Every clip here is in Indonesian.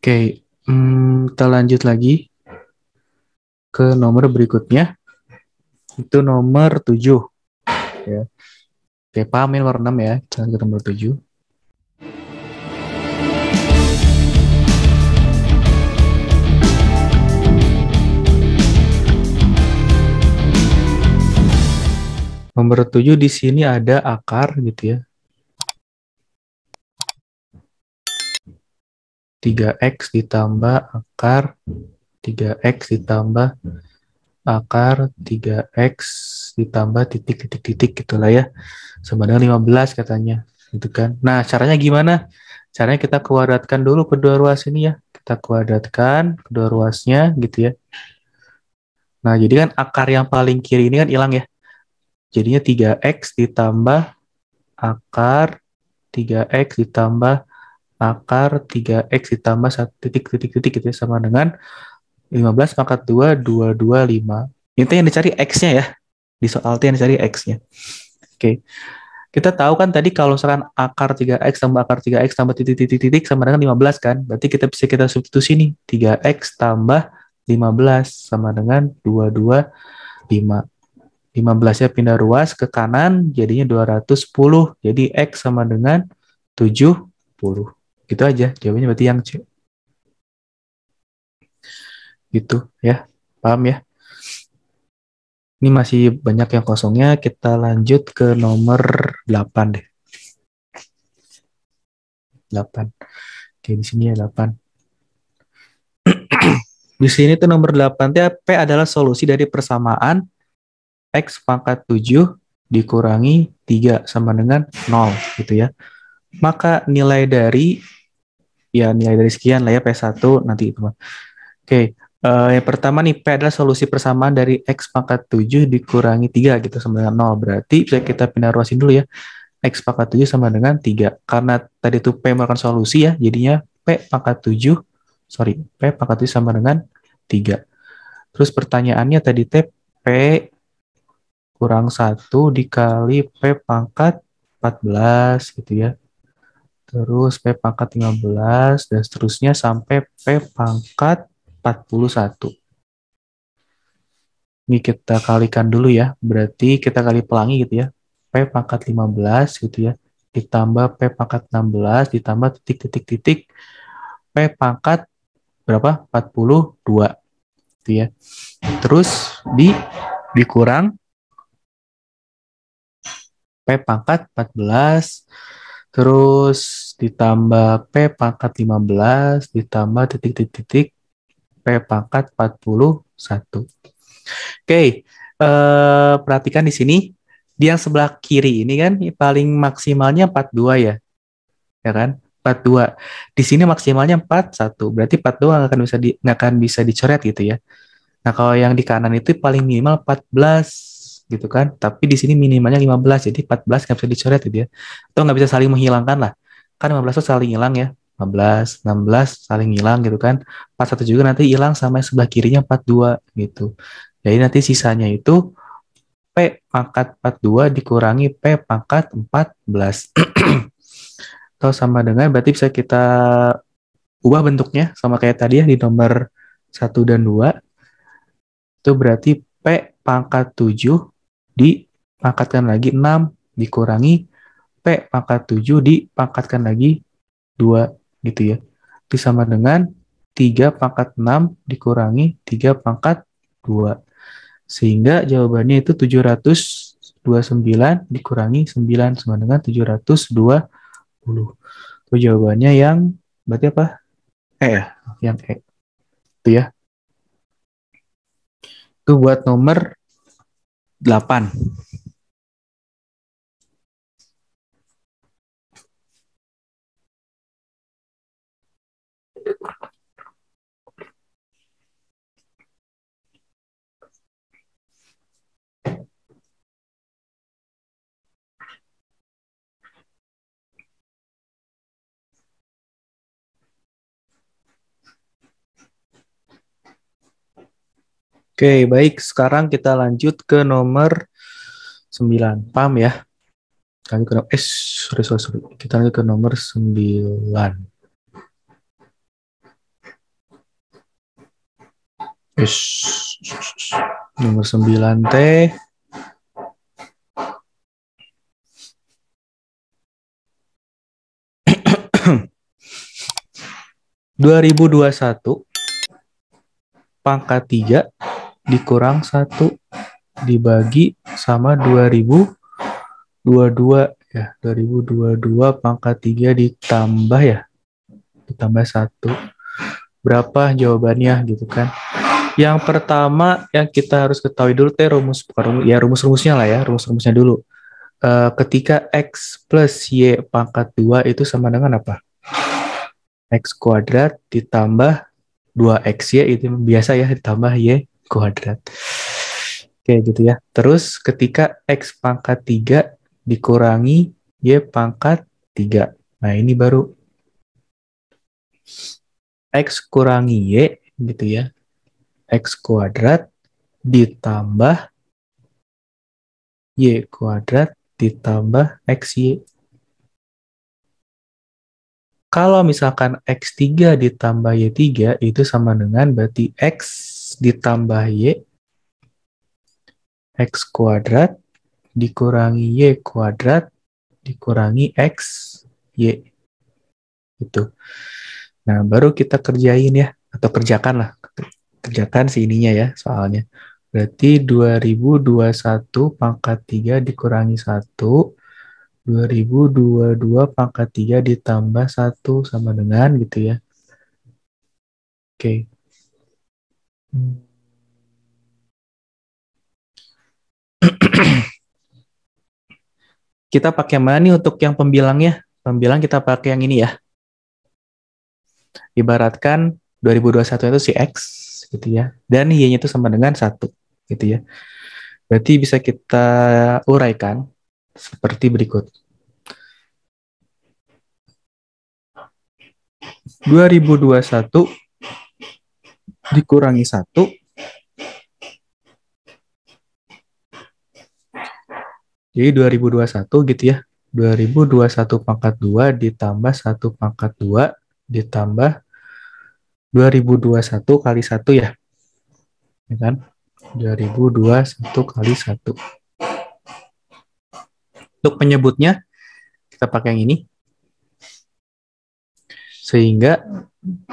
Oke, kita lanjut lagi ke nomor berikutnya. Itu nomor 7. Ya. Oke, paham ya nomor 6 ya. Kita lanjut ke nomor 7. Nomor 7 di sini ada akar gitu ya. 3x ditambah akar 3x ditambah akar 3x ditambah titik-titik-titik gitulah ya. Sama dengan 15 katanya. Gitu kan. Nah, caranya gimana? Caranya kita kuadratkan dulu kedua ruas ini ya. Kita kuadratkan kedua ruasnya gitu ya. Nah, jadi kan akar yang paling kiri ini kan hilang ya. Jadinya 3x ditambah akar 3x ditambah akar 3x ditambah 1 titik-titik-titik gitu ya, sama dengan 15 pangkat 2, 225. Itu yang dicari x-nya ya. Di soal itu yang dicari x-nya. Oke. Kita tahu kan tadi kalau misalkan akar 3x tambah akar 3x tambah titik-titik-titik sama dengan 15 kan. Berarti kita substitusi nih. 3x tambah 15 sama dengan 225. 15-nya pindah ruas ke kanan, jadinya 210. Jadi X sama dengan 70. Gitu aja, jawabannya berarti yang C. Gitu ya, paham ya? Ini masih banyak yang kosongnya, kita lanjut ke nomor 8 deh. 8. Oke, di sini ya 8. Di sini tuh nomor 8, P adalah solusi dari persamaan X pangkat 7 dikurangi 3 sama dengan 0 gitu ya. Maka nilai dari sekian lah ya P1 nanti itu. Oke, yang pertama nih P adalah solusi persamaan dari X pangkat 7 dikurangi 3 gitu sama dengan 0. Berarti bisa kita pindah ruasin dulu ya. X pangkat 7 sama dengan 3. Karena tadi itu P merupakan solusi ya, jadinya P pangkat 7 sama dengan 3. Terus pertanyaannya tadi P kurang 1 dikali P pangkat 14 gitu ya. Terus P pangkat 15 dan seterusnya sampai P pangkat 41. Ini kita kalikan dulu ya. Berarti kita kali pelangi gitu ya. P pangkat 15 gitu ya. Ditambah P pangkat 16 ditambah titik-titik-titik P pangkat berapa? 42 gitu ya. Terus dikurang P pangkat 14 terus ditambah P pangkat 15 ditambah titik-titik P pangkat 41. Oke, perhatikan di sini. Di yang sebelah kiri ini kan paling maksimalnya 42 ya. Ya kan? 42. Di sini maksimalnya 41. Berarti 42 nggak akan bisa dicoret gitu ya. Nah, kalau yang di kanan itu paling minimal 14 gitu kan. Tapi di sini minimalnya 15. Jadi 14 nggak bisa dicoret gitu ya. Atau nggak bisa saling menghilangkan lah. Kan 15 itu saling hilang ya. 15, 16 saling hilang gitu kan. 41 juga nanti hilang sama yang sebelah kirinya 42 gitu. Jadi nanti sisanya itu P pangkat 42 dikurangi P pangkat 14. Atau sama dengan, berarti bisa kita ubah bentuknya sama kayak tadi ya di nomor 1 dan 2. Itu berarti P pangkat 7 dipangkatkan lagi 6 dikurangi P pangkat 7 dipangkatkan lagi 2 gitu ya. Itu sama dengan 3 pangkat 6 dikurangi 3 pangkat 2. Sehingga jawabannya itu 729 dikurangi 9 sama dengan 720. Itu jawabannya yang berarti apa? Ya, yang itu ya. Itu buat nomor 8. Oke, baik. Sekarang kita lanjut ke nomor 9. Paham ya? Lanjut ke sorry. Kita lanjut ke nomor 9. Yes. Nomor 9 teh 2021 pangkat 3 dikurang 1 dibagi sama 2022 ya. 2022 pangkat 3 ditambah ya. Ditambah 1. Berapa jawabannya gitu kan. Yang pertama yang kita harus ketahui dulu teh rumus-rumusnya lah ya, rumus-rumusnya dulu. Ketika X plus Y pangkat 2 itu sama dengan apa? X kuadrat ditambah 2XY itu biasa ya, ditambah Y kuadrat. Oke gitu ya. Terus ketika X pangkat 3 dikurangi Y pangkat 3. Nah ini baru X kurangi Y gitu ya. X kuadrat ditambah Y kuadrat ditambah XY. Kalau misalkan X3 ditambah Y3 itu sama dengan berarti X ditambah Y, X kuadrat dikurangi Y kuadrat dikurangi X, Y. Gitu. Nah, baru kita kerjain ya, atau kerjakan lah. Kerjakan si ininya ya, soalnya. Berarti 2021 pangkat 3 dikurangi 1, 2022 pangkat 3 ditambah 1 sama dengan gitu ya. Oke. Kita pakai mana nih untuk yang pembilangnya? Pembilang kita pakai yang ini ya. Ibaratkan 2021 itu si X gitu ya. Dan Y-nya itu sama dengan 1 gitu ya. Berarti bisa kita uraikan seperti berikut. 2021 dikurangi 1. Jadi 2021 gitu ya. 2021 pangkat 2 ditambah 1 pangkat 2 ditambah 2021 kali 1 ya. Ya kan? 2021 kali 1. Untuk penyebutnya kita pakai yang ini. Sehingga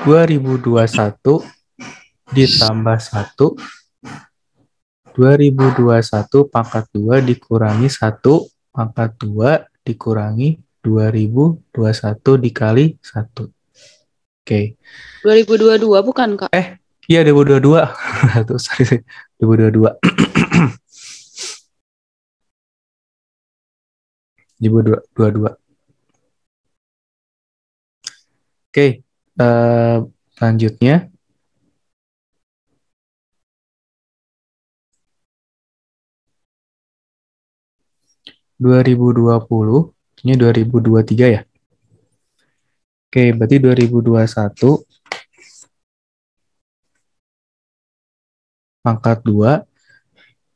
2021 ditambah 1, 2021 pangkat 2 dikurangi 1 pangkat 2 dikurangi 2021 dikali 1. Oke. 2022 bukan, Kak? Iya 2022. Tuh, sorry. 2022. 2022. Oke. Selanjutnya. Ini 2023 ya. Oke, berarti 2021 pangkat 2.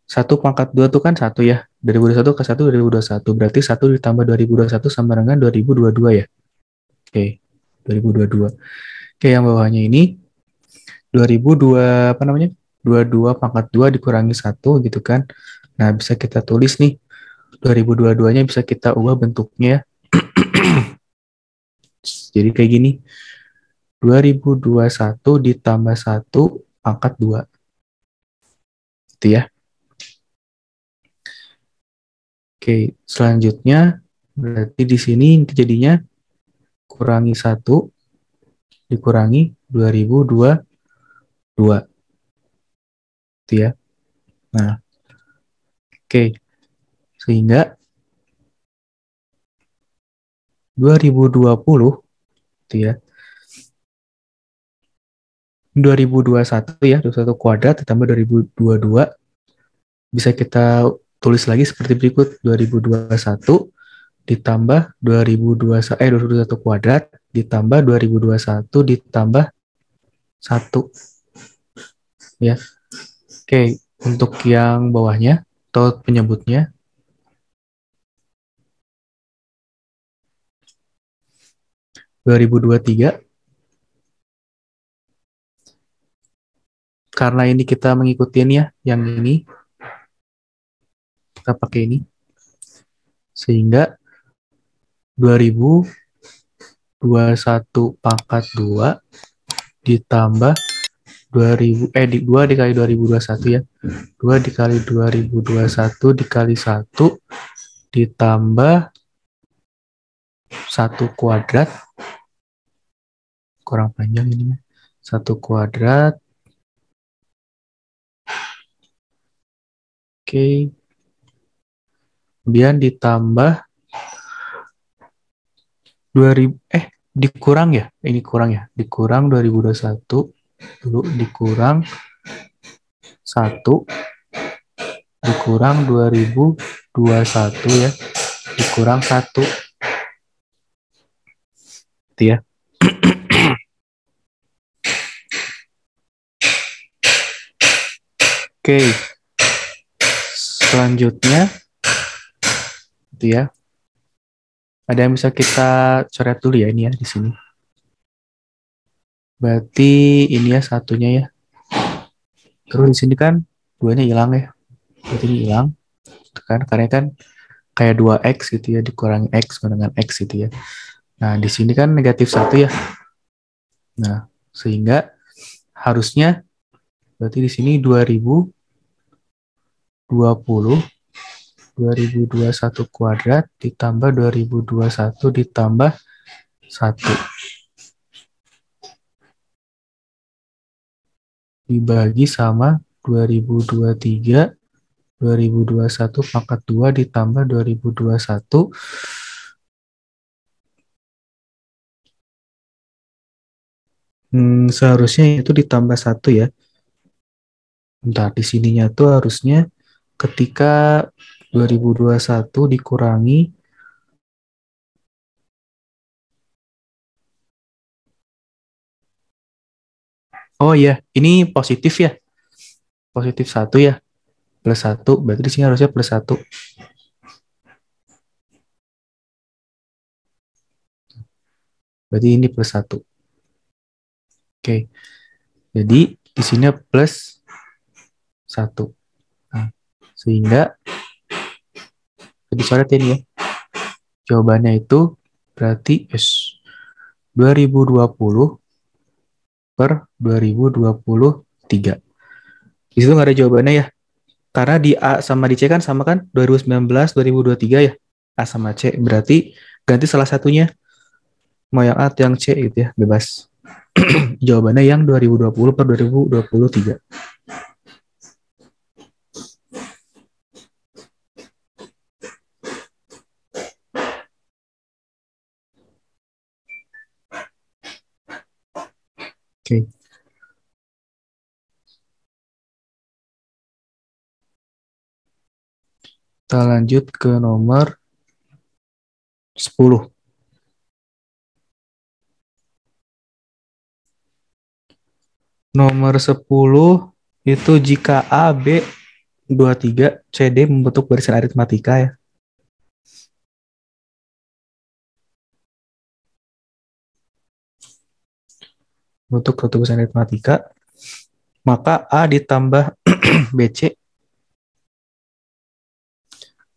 1 pangkat 2 itu kan 1 ya. 2021 ke 1, 2021. Berarti 1 ditambah 2021 sama dengan 2022 ya. Oke, 2022. Oke, yang bawahnya ini 2002 apa namanya? 22 pangkat 2 dikurangi 1 gitu kan. Nah, bisa kita tulis nih. 2022-nya bisa kita ubah bentuknya. Jadi kayak gini. 2021 ditambah 1 pangkat 2. Gitu ya. Oke, selanjutnya berarti di sini jadinya kurangi 1 dikurangi 2022. Gitu ya. Nah, oke. Sehingga 2020 gitu ya. 2021 ya, 21 kuadrat ditambah 2022 bisa kita tulis lagi seperti berikut. 2021 ditambah 2021 kuadrat ditambah 2021 ditambah 1 ya. Oke, untuk yang bawahnya atau penyebutnya 2023 karena ini kita mengikutin ya, yang ini, kita pakai ini. Sehingga 2021 pangkat 2 ditambah 2 dikali 2021 ya. 2 dikali 2021 dikali 1 ditambah 1 kuadrat. Kurang panjang ini. 1 kuadrat. Oke. Kemudian ditambah 2000 dikurang ya. Ini kurang ya. Dikurang 2021 dulu dikurang 1 dikurang 2021 ya. Dikurang 1. Itu ya. Oke. Selanjutnya itu ya. Ada yang bisa kita coret dulu ya ini ya di sini. Berarti ini ya satunya ya. Terus di sini kan 2-nya hilang ya. Berarti ini hilang. Itu kan karena kan kayak 2x gitu ya dikurangi x dengan x gitu ya. Nah, di sini kan negatif 1 ya. Nah, sehingga harusnya berarti di sini 2021 kuadrat ditambah 2021 ditambah 1 dibagi sama 2021 pangkat 2 ditambah 2021 seharusnya itu ditambah 1 ya. Bentar, di sininya tuh harusnya ketika 2021 dikurangi oh ya, ini positif ya. Positif 1 ya. Plus 1, berarti di sini harusnya plus 1. Berarti ini plus 1. Oke. Jadi di sini plus 1. Nah, sehingga dicoret ini ya. Jawabannya itu berarti 2020 per 2023. Di situ nggak ada jawabannya ya. Karena di A sama di C kan sama kan? 2019, 2023 ya. A sama C. Berarti ganti salah satunya. Mau yang A atau yang C gitu ya. Bebas. Jawabannya yang 2020 per 2023. Oke. Kita lanjut ke nomor 10. Nomor 10 itu jika A, B, 23, C, D membentuk barisan aritmatika ya. Untuk satu barisan aritmatika, maka A ditambah BC,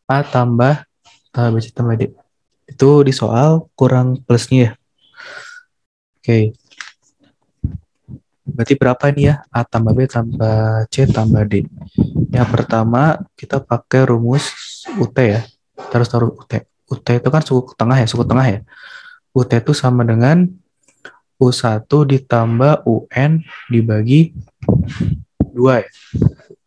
A tambah BC tambah D. Itu di soal kurang plusnya ya. Oke. Berarti berapa nih ya? A tambah B tambah C tambah D. Yang pertama kita pakai rumus UT ya. Terus taruh UT. UT itu kan suku tengah ya, suku tengah ya. UT itu sama dengan U1 ditambah UN dibagi 2 ya.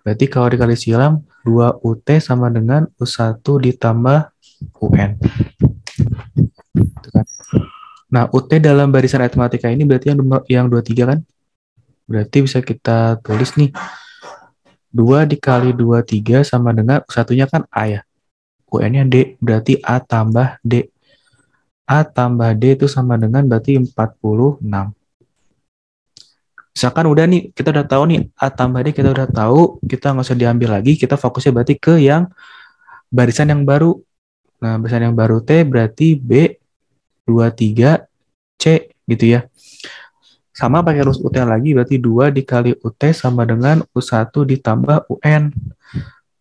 Berarti kalau dikali silang 2UT sama dengan U1 ditambah UN. Gitu kan. Nah, UT dalam barisan aritmatika ini berarti yang 23 kan? Berarti bisa kita tulis nih. 2 dikali 23 sama dengan satunya kan A ya. UN-nya D, berarti A tambah D. A tambah D itu sama dengan berarti 46. Misalkan udah nih, kita udah tahu nih A tambah D kita udah tahu, kita nggak usah diambil lagi, kita fokusnya berarti ke yang barisan yang baru. Nah, barisan yang baru T berarti B 23 C gitu ya. Sama pakai rumus UT lagi, berarti 2 dikali UT sama dengan U1 ditambah UN.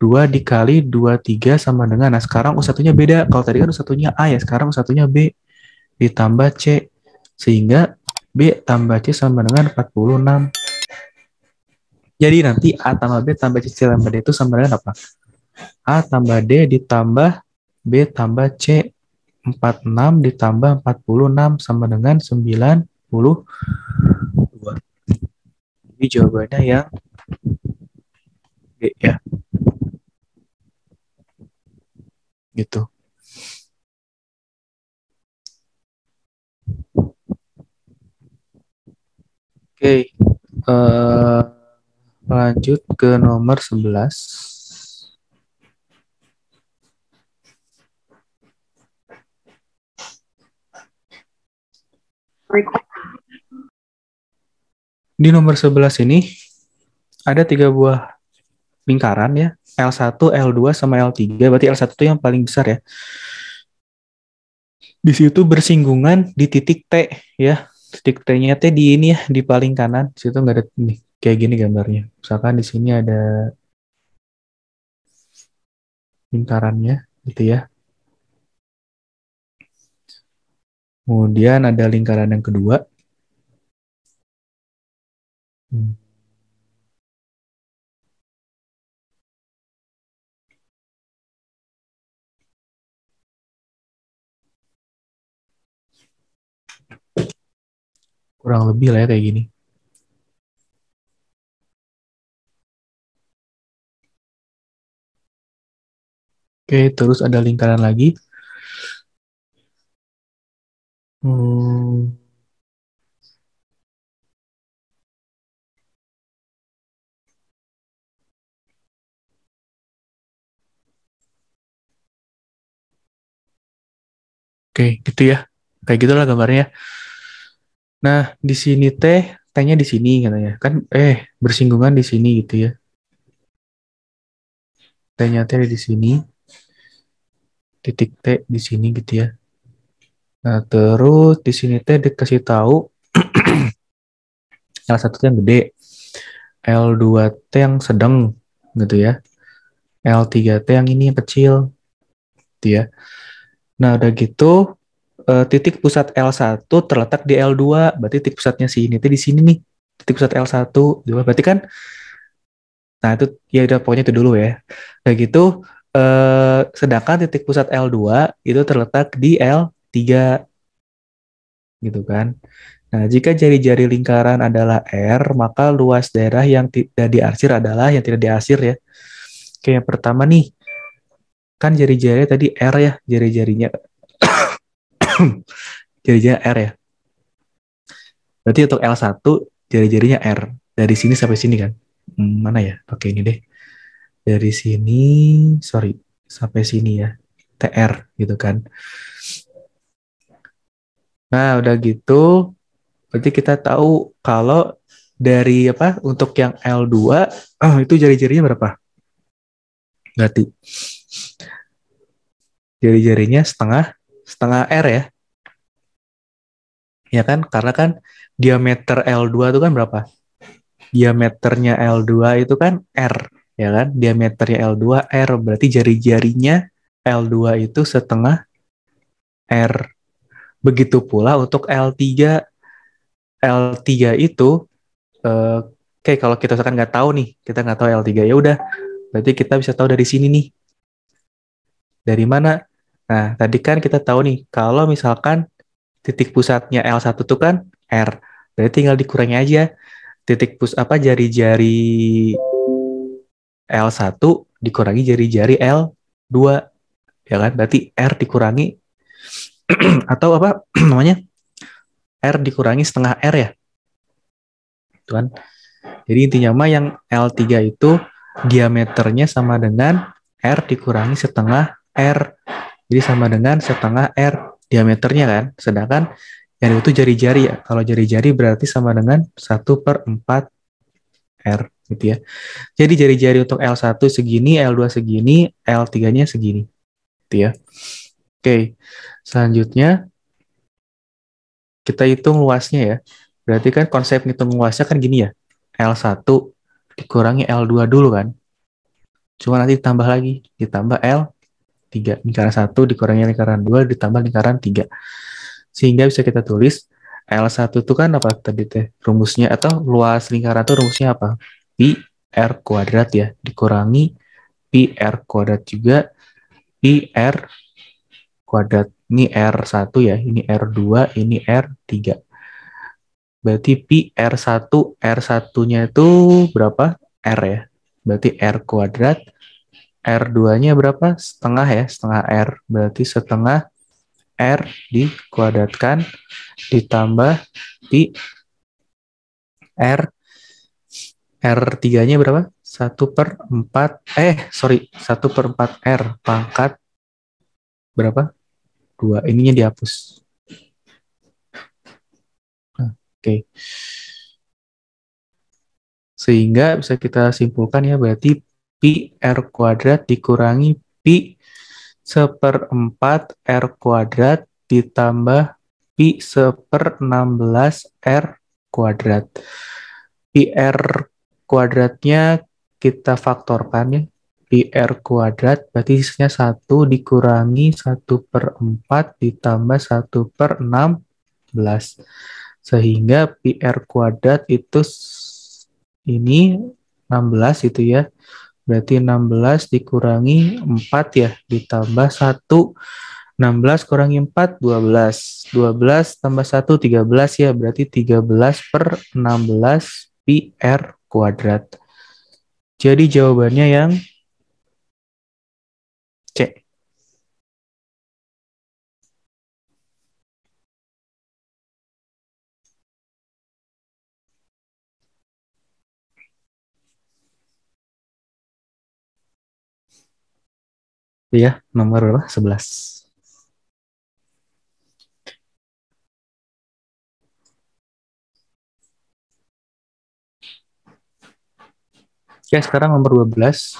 2 dikali 23 sama dengan, nah sekarang U1-nya beda. Kalau tadi kan U1-nya A ya, sekarang U1-nya B ditambah C. Sehingga B tambah C sama dengan 46. Jadi nanti A tambah B tambah C tambah D itu sama dengan apa? A tambah D ditambah B tambah C. 46 ditambah 46 sama dengan 92. Jadi jawabannya yang B ya. Gitu. Oke. Lanjut ke nomor 11. Di nomor 11 ini ada 3 buah lingkaran ya. L1, L2, sama L3. Berarti L1 itu yang paling besar ya. Di situ bersinggungan di titik T ya. Titik T-nya T di ini ya, di paling kanan. Di situ nggak ada nih, kayak gini gambarnya. Misalkan di sini ada lingkarannya gitu ya. Kemudian ada lingkaran yang kedua. Kurang lebih lah ya kayak gini. Oke, terus ada lingkaran lagi. Oke, gitu ya. Kayak gitulah gambarnya. Nah, di sini T-nya di sini katanya. Kan bersinggungan di sini gitu ya. T-nya di sini, titik T di sini gitu ya. Nah, terus di sini dikasih tahu L1 yang gede, L2 yang sedang gitu ya. L3 yang ini yang kecil gitu ya. Nah, udah gitu titik pusat L1 terletak di L2, berarti titik pusatnya si ini di sini nih. Titik pusat L1, berarti kan, nah itu ya udah pokoknya itu dulu ya. Kayak gitu, sedangkan titik pusat L2 itu terletak di L3 gitu kan. Nah, jika jari-jari lingkaran adalah R, maka luas daerah yang tidak diarsir adalah yang tidak diarsir ya. Oke, yang pertama nih, kan jari-jari tadi R ya, jari-jarinya jari-jarinya R ya. Berarti untuk L1 jari-jarinya R. Dari sini sampai sini kan. Mana ya? Oke, ini deh. Dari sini, sorry, sampai sini ya. TR gitu kan. Nah, udah gitu, berarti kita tahu kalau dari apa untuk yang L2, itu jari-jarinya berapa? Berarti jari-jarinya setengah setengah R ya. Ya kan? Karena kan diameter L2 itu kan berapa? Diameternya L2 itu kan R, ya kan? Diameternya L2 R, berarti jari-jarinya L2 itu setengah R. Begitu pula untuk L3. L3 itu oke, kalau kita misalkan nggak tahu nih, kita nggak tahu L3, ya udah, berarti kita bisa tahu dari sini nih. Dari mana? Nah, tadi kan kita tahu nih, kalau misalkan titik pusatnya L1 tuh kan R, berarti tinggal dikurangi aja titik apa jari-jari L1 dikurangi jari-jari L2, ya kan? Berarti R dikurangi atau apa namanya? R dikurangi setengah R ya. Tuan. Jadi intinya mah yang L3 itu diameternya sama dengan R dikurangi setengah R. Jadi sama dengan setengah R diameternya kan. Sedangkan yang itu jari-jari ya. Kalau jari-jari berarti sama dengan 1/4 R gitu ya. Jadi jari-jari untuk L1 segini, L2 segini, L3-nya segini. Gitu ya. Oke, selanjutnya kita hitung luasnya ya. Berarti kan konsep ngitung luasnya kan gini ya. L1 dikurangi L2 dulu kan. Cuma nanti ditambah lagi. Ditambah L3. Lingkaran 1 dikurangi lingkaran 2 ditambah lingkaran 3. Sehingga bisa kita tulis L1 itu kan apa tadi teh? Rumusnya atau luas lingkaran itu rumusnya apa? Pi R kuadrat ya. Dikurangi Pi R kuadrat juga Pi R kuadrat. Ini R1 ya. Ini R2. Ini R3. Berarti pi R1, R1-nya itu berapa? R ya. Berarti R kuadrat. R2-nya berapa? Setengah ya, setengah R. Berarti setengah R dikuadratkan ditambah pi R. R3-nya berapa? 1/4. Sorry. 1/4 R pangkat berapa? 2. Ininya dihapus. Oke. Okay. Sehingga bisa kita simpulkan ya, berarti pi R kuadrat dikurangi pi 1/4 R kuadrat ditambah pi 1/16 R kuadrat. Pi R kuadratnya kita faktorkan ya. Pi R kuadrat berarti sisanya 1 dikurangi 1/4 ditambah 1/16. Sehingga pi R kuadrat itu ini 16 itu ya. Berarti 16 dikurangi 4 ya, ditambah 1. 16 kurangi 4, 12. 12 tambah 1, 13 ya. Berarti 13/16 pi R kuadrat. Jadi jawabannya yang C. Ya, nomor berapa? 11. Oke, sekarang nomor 12.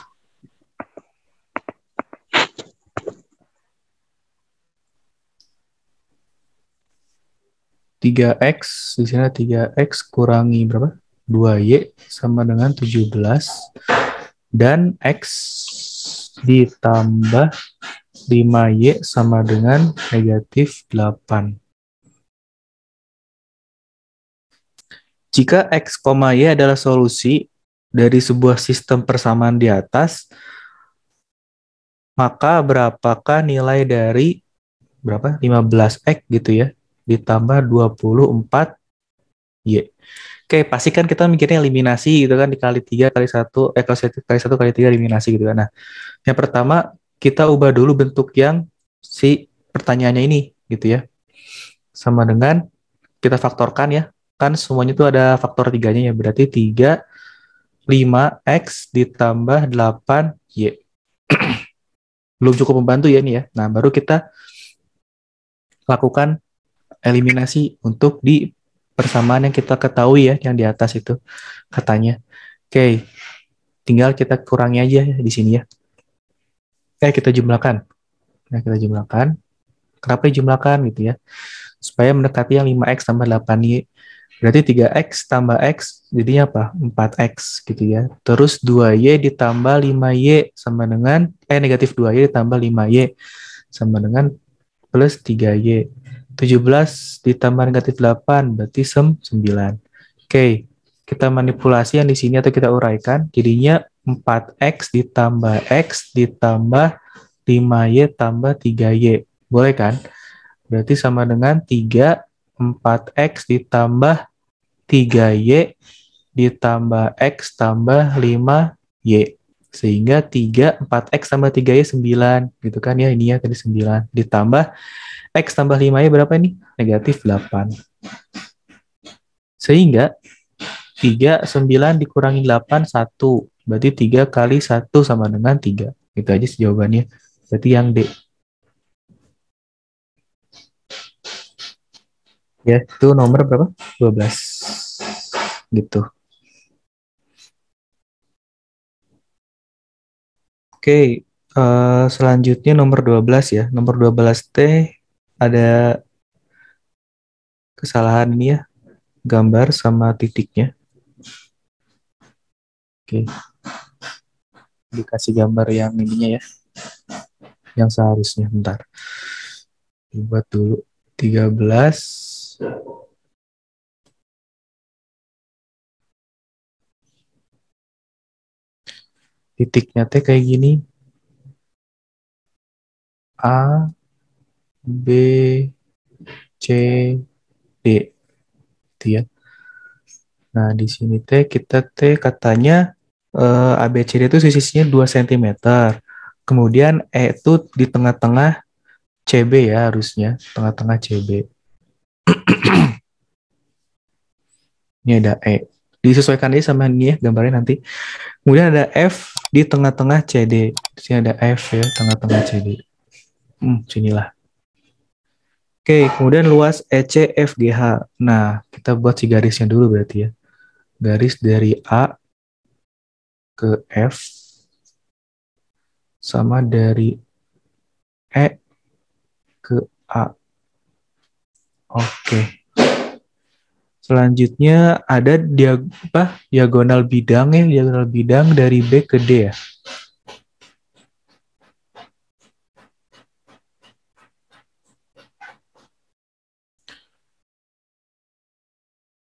3x, di sana 3x kurangi berapa? 2y sama dengan 17. Dan x ditambah 5y sama dengan negatif 8. Jika x, y adalah solusi dari sebuah sistem persamaan di atas, maka berapakah nilai dari berapa? 15x gitu ya, ditambah 24y. Oke, pasti kan kita mikirnya eliminasi gitu kan, dikali 3 kali 1, kali 1 kali 3 eliminasi gitu kan. Nah, yang pertama kita ubah dulu bentuk yang si pertanyaannya ini gitu ya. Sama dengan kita faktorkan ya. Kan semuanya itu ada faktor 3-nya ya. Berarti 3, 5x ditambah 8y. Belum cukup membantu ya ini ya. Nah, baru kita lakukan eliminasi untuk di persamaan yang kita ketahui ya, yang di atas itu katanya. Oke, tinggal kita kurangi aja di sini ya. Kita jumlahkan. Nah, kita jumlahkan. Kenapa dijumlahkan gitu ya? Supaya mendekati yang 5x tambah 8y. Berarti 3x tambah x jadinya apa? 4x gitu ya. Terus 2y ditambah 5y sama dengan, negatif 2y ditambah 5y sama dengan plus 3y. 17 ditambah negatif 8 berarti 9. Oke, kita manipulasi yang di sini atau kita uraikan. Jadinya 4x ditambah x ditambah 5y tambah 3y. Boleh kan? Berarti sama dengan 3, 4x ditambah 3y ditambah x tambah 5y. Sehingga 3, 4x tambah 3y 9. Gitu kan ya, ini ya tadi 9. Ditambah x tambah 5y berapa ini? Negatif 8. Sehingga 3, 9 dikurangi 8, 1. Berarti 3 kali 1 sama dengan 3. Itu aja jawabannya. Berarti yang D. Ya, itu nomor berapa? 12. Gitu. Oke, selanjutnya nomor 12 ya. Nomor 12T ada kesalahan ini ya. gambar sama titiknya. Oke, dikasih gambar yang ininya ya, yang seharusnya. Bentar, buat dulu 13. Titiknya teh kayak gini. A, B, C, D. Gitu ya. Nah, di sini teh kita teh katanya ABCD itu sisinya 2 cm. Kemudian E itu di tengah-tengah CB ya harusnya, tengah-tengah CB. Ini ada E. Disesuaikan aja sama ini ya gambarnya nanti. Kemudian ada F di tengah-tengah CD. Di sini ada F ya, tengah-tengah CD. Sinilah. Oke, kemudian luas EC FGH. Nah, kita buat si garisnya dulu berarti ya. Garis dari A ke F sama dari E ke A. Oke. Selanjutnya ada diagonal bidang ya, diagonal bidang dari B ke D ya.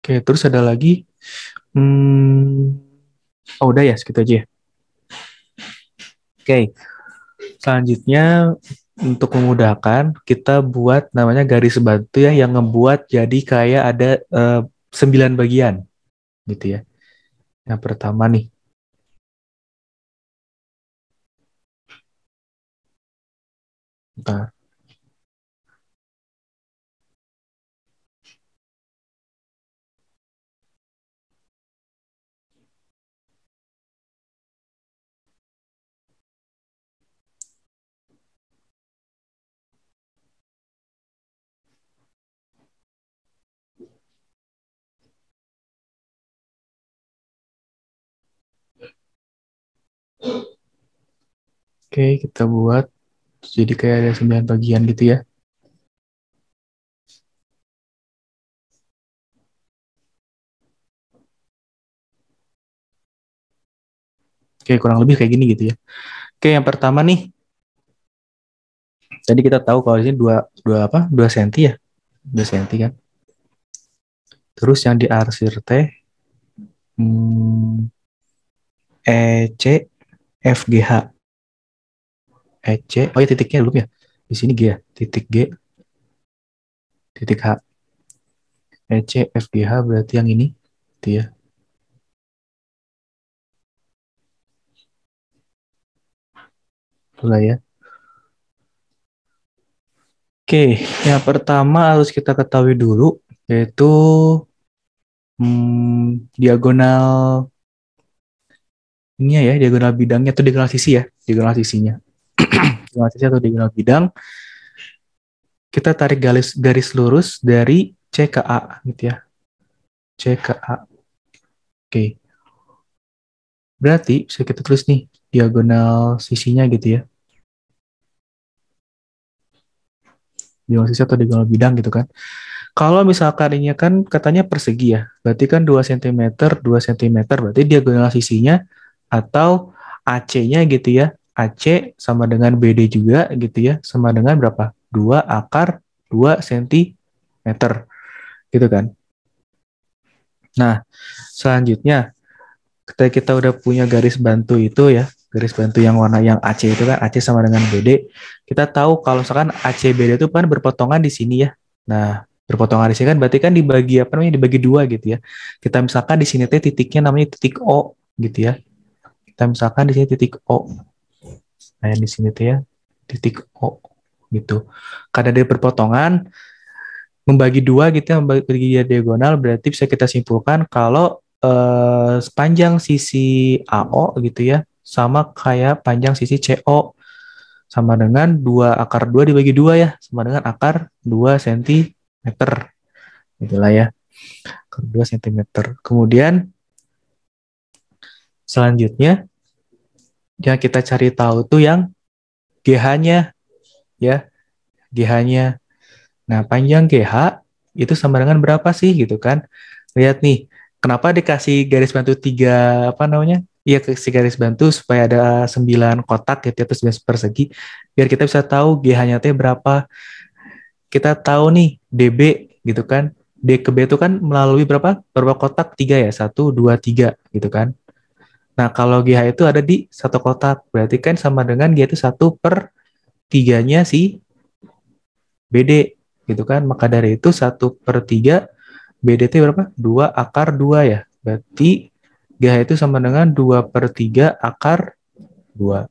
Oke, terus ada lagi. Udah ya, segitu aja ya. Oke, selanjutnya untuk memudahkan kita buat namanya garis bantu ya yang ngebuat jadi kayak ada 9 bagian gitu ya. Yang pertama nih. Bentar. Oke, kita buat jadi kayak ada 9 bagian gitu ya. Oke, kurang lebih kayak gini gitu ya. Oke, yang pertama nih. Tadi kita tahu kalau di sini 2 senti ya. 2 senti kan. Terus yang diarsir teh EC FGH. EC, oh ya titiknya belum ya. Di sini G ya. Titik G, titik H. EC FGH berarti yang ini. Gitu ya. Itulah ya. Oke, yang pertama harus kita ketahui dulu yaitu diagonal ini ya, diagonal bidangnya atau diagonal sisi ya, diagonal sisinya. Diagonal sisi atau diagonal bidang. Kita tarik garis lurus dari C ke A gitu ya. C ke A. Oke. Berarti bisa kita tulis nih diagonal sisinya gitu ya. Diagonal sisi atau diagonal bidang gitu kan. Kalau misalkan ini kan katanya persegi ya, berarti kan 2 cm, 2 cm, berarti diagonal sisinya atau AC-nya gitu ya, AC sama dengan BD juga gitu ya, sama dengan berapa? 2 akar 2 cm, gitu kan. Nah, selanjutnya, ketika kita udah punya garis bantu itu ya, garis bantu yang warna yang AC itu kan, AC sama dengan BD, kita tahu kalau misalkan AC BD itu kan berpotongan di sini ya. Nah, berpotongan di sini kan berarti kan dibagi apa namanya dibagi dua gitu ya. Kita misalkan di sini teh titiknya namanya titik O gitu ya. Kita misalkan di sini titik O. Nah, yang di sini teh ya titik O gitu. Karena dia berpotongan membagi dua gitu ya, membagi dia diagonal berarti bisa kita simpulkan kalau sepanjang sisi AO gitu ya sama kayak panjang sisi CO sama dengan 2 akar 2 dibagi 2 ya sama dengan akar 2 cm. Itulah ya. 2 cm. Kemudian selanjutnya yang kita cari tahu tuh yang GH-nya ya, GH-nya. Nah, panjang GH itu sama dengan berapa sih gitu kan? Lihat nih, kenapa dikasih garis bantu tiga, apa namanya? Iya, kasih garis bantu supaya ada 9 kotak gitu, atau 9 persegi, biar kita bisa tahu GH-nya teh berapa. Kita tahu nih, DB gitu kan. D ke B itu kan melalui berapa? Berapa kotak? Tiga ya, satu, dua, tiga gitu kan. Nah, kalau GH itu ada di satu kotak, berarti kan sama dengan G itu satu per tiganya si BD gitu kan. Maka dari itu satu per tiga BD itu berapa? 2 akar 2 ya. Berarti GH itu sama dengan 2 per 3 akar 2.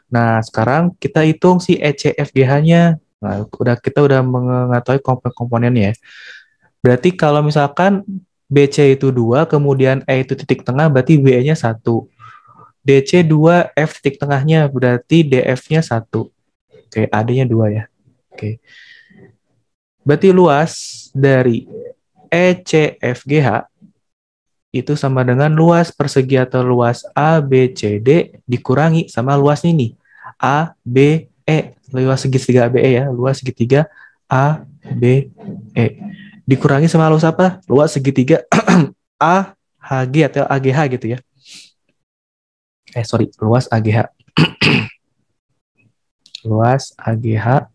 Nah, sekarang kita hitung si ECFGH-nya. Nah, kita udah mengetahui komponen-komponennya ya. Berarti kalau misalkan BC itu 2, kemudian E itu titik tengah, berarti BE-nya 1. DC 2, F titik tengahnya, berarti DF-nya 1. Oke, AD-nya 2 ya. Oke. Berarti luas dari ECFGH itu sama dengan luas persegi atau luas ABCD dikurangi sama luas ini ABE, luas segitiga ABE ya, luas segitiga ABE dikurangi sama luas apa? Luas segitiga AHG atau AGH gitu ya. Luas AGH. Luas AGH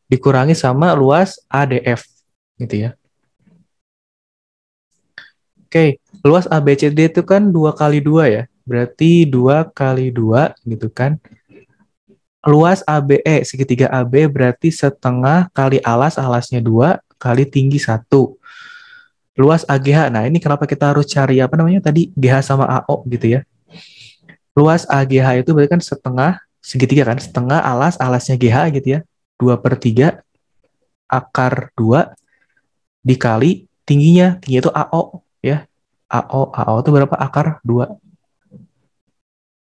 dikurangi sama luas ADF gitu ya. Oke, luas ABCD itu kan 2 kali 2 ya. Berarti 2 kali 2 gitu kan. Luas ABE, segitiga AB berarti setengah kali alas, alasnya 2 kali tinggi 1. Luas AGH, nah ini kenapa kita harus cari apa namanya tadi, GH sama AO gitu ya. Luas AGH itu berarti kan setengah, segitiga kan, setengah alas, alasnya GH gitu ya. 2 per 3 akar 2 dikali tingginya, tinggi itu AO ya. AO itu berapa? Akar 2.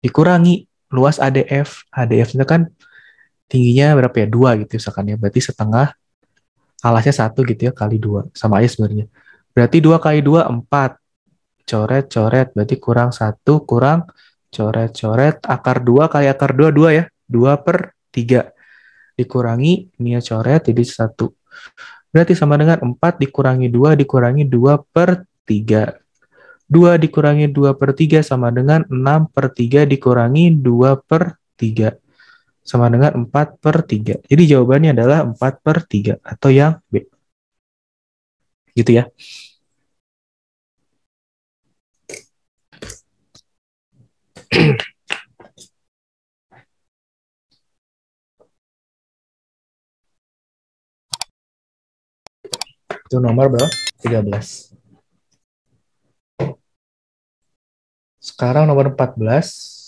Dikurangi luas ADF. ADF itu kan tingginya berapa ya? 2 gitu misalkan ya. Berarti setengah, alasnya 1 gitu ya, kali 2. Sama aja sebenarnya. Berarti 2 kali 2, 4. Coret-coret. Berarti kurang 1, kurang coret-coret. Akar 2 kali akar 2, 2 ya. 2 per 3. Dikurangi, ini ya coret, jadi 1. Berarti sama dengan 4 dikurangi 2 dikurangi 2 per 3. 2 dikurangi 2 per 3 sama dengan 6 per 3 dikurangi 2 per 3. Sama dengan 4 per 3. Jadi jawabannya adalah 4 per 3 atau yang B. Gitu ya. Itu nomor berapa? 13. Sekarang nomor 14.